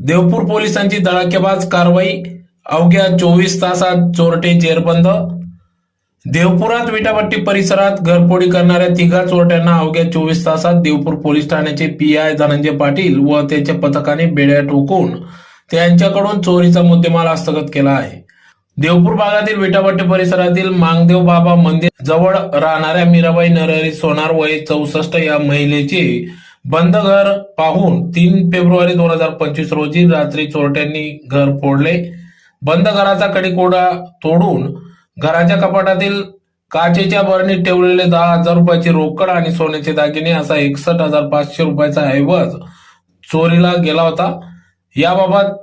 देवपूर पोलिसांची धडाकेबाज कारवाई, अवघ्या 24 तासात चोरटे जेरबंद. देवपुरात विटाभट्टी परिसरात घरफोडी करणाऱ्या तिघा चोरट्यांना अवघ्या 24 तासात देवपूर पोलीस ठाण्याचे पीआय धनंजय पाटील व त्यांच्या पथकाने बेड्या ठोकून त्यांच्याकडून चोरीचा मुद्देमाल हस्तगत केला आहे. देवपूर भागातील विटाभट्टी परिसरातील मांगदेव बाबा मंदिर जवळ राहणाऱ्या मीराबाई नरहरी सोनार वय 64 या महिलेचे बंद घर पाहून 3 फेब्रुवारी 2025 रोजी रात्री चोरट्यांनी घर फोडले. बंद घराचा कडेकोडा तोडून घराच्या कपाटातील काचेच्या बरणीत ठेवलेले 10,000 रुपयाची रोकड आणि सोन्याचे दागिने असा 61,500 रुपयाचा ऐवज चोरीला गेला होता. याबाबत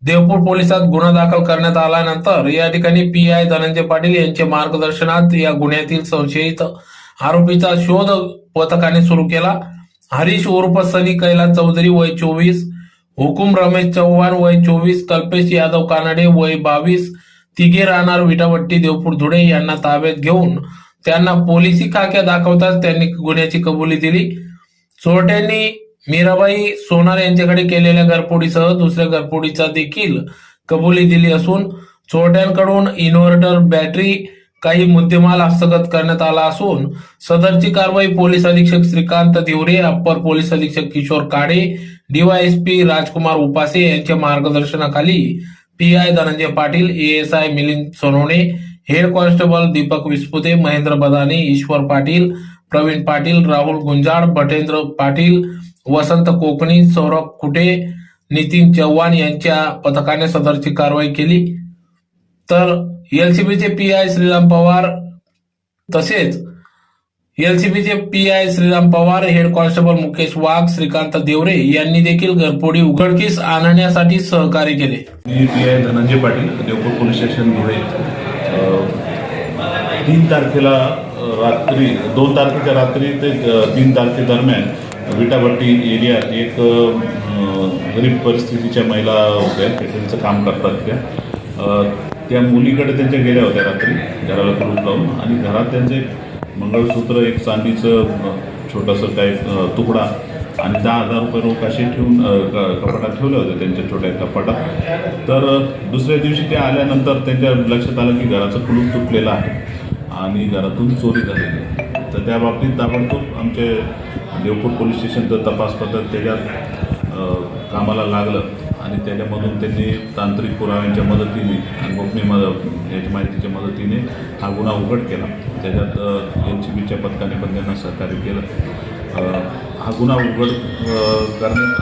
देवपूर पोलिसात गुन्हा दाखल करण्यात आल्यानंतर या ठिकाणी पीआय धनंजय पाटील यांच्या मार्गदर्शनात या गुन्ह्यातील संशयित आरोपीचा शोध पथकाने सुरू केला. हरीश उर्फ सनी कैलास चौधरी वय 24, हुकुम रमेश चव्हाण वय 24, कल्पेश यादव कानडे वय 22, तिघे राहणार विटाभट्टी देवपूर धुळे यांना ताब्यात घेऊन त्यांना पोलिसी खाक्या दाखवताच त्यांनी गुन्ह्याची कबुली दिली. चोरट्यांनी मीराबाई सोनार यांच्याकडे केलेल्या घरफोडीसह दुसऱ्या घरफोडीचा देखील कबुली दिली असून चोरट्यांकडून इन्व्हर्टर, बॅटरी, काही मुद्देमाल हस्तगत करण्यात आला असून सदरची कारवाई पोलीस अधीक्षक श्रीकांत दिवरे, अप्पर पोलीस अधीक्षक किशोर काडे, डीवायएसपी राजकुमार उपासे यांच्या मार्गदर्शनाखाली PI Dhananjay Patil, ASI Milind Sonawane, head constable Deepak Vispute, Mahendra Badane, Ishwar Patil, Pravin Patil, Rahul Gunjal, Bhatendra Patil, Vasant Kokani, Saurabh Kute, Nitin Chavan यांच्या पथकाने सदरची कारवाई केली. तर एलसीबीचे पीआय श्रीराम पवार तसेच एलसीबीचे PI Shriram Pawar, head constable Mukesh Wagh, Shrikant Deore यांनी देखील घरफोडी उघडकीस आणण्यासाठी सहकार्य केले. मी PI Dhananjay Patil, Deopur police station Dhule. 3 तारखेला रात्री 2 तारखेच्या रात्री ते 3 तारखेदरम्यान विटाभट्टी एरियात एक गरीब परिस्थितीच्या महिला होत्या, त्यांचं काम करतात. त्या मुलीकडे त्यांच्या गेल्या होत्या रात्री घराला कुलूप लावून, आणि घरात त्यांचे मंगळसूत्र, एक चांदीचं छोटंसं काही तुकडा आणि 10,000 रुपये रोख असे ठेवून कपाटात ठेवले होते त्यांच्या छोट्या कपाटात. तर दुसऱ्या दिवशी ते आल्यानंतर त्यांच्या लक्षात आलं की घराचं कुलूप तुटलेलं आहे आणि घरातून चोरी झालेली आहे. तर त्या बाबतीत ताबडतोब आमचे देवपूर पोलीस स्टेशनचं तपास पथक त्याच्यात कामाला लागलं आणि त्याच्यामधून त्यांनी तांत्रिक पुराव्यांच्या मदतीने आणि गोपनीय याच्या माहितीच्या मदतीने हा गुन्हा उघड केला. त्याच्यात एलसीबीच्या पथकाने पण त्यांना सहकार्य केलं. हा गुन्हा उघड करण्यात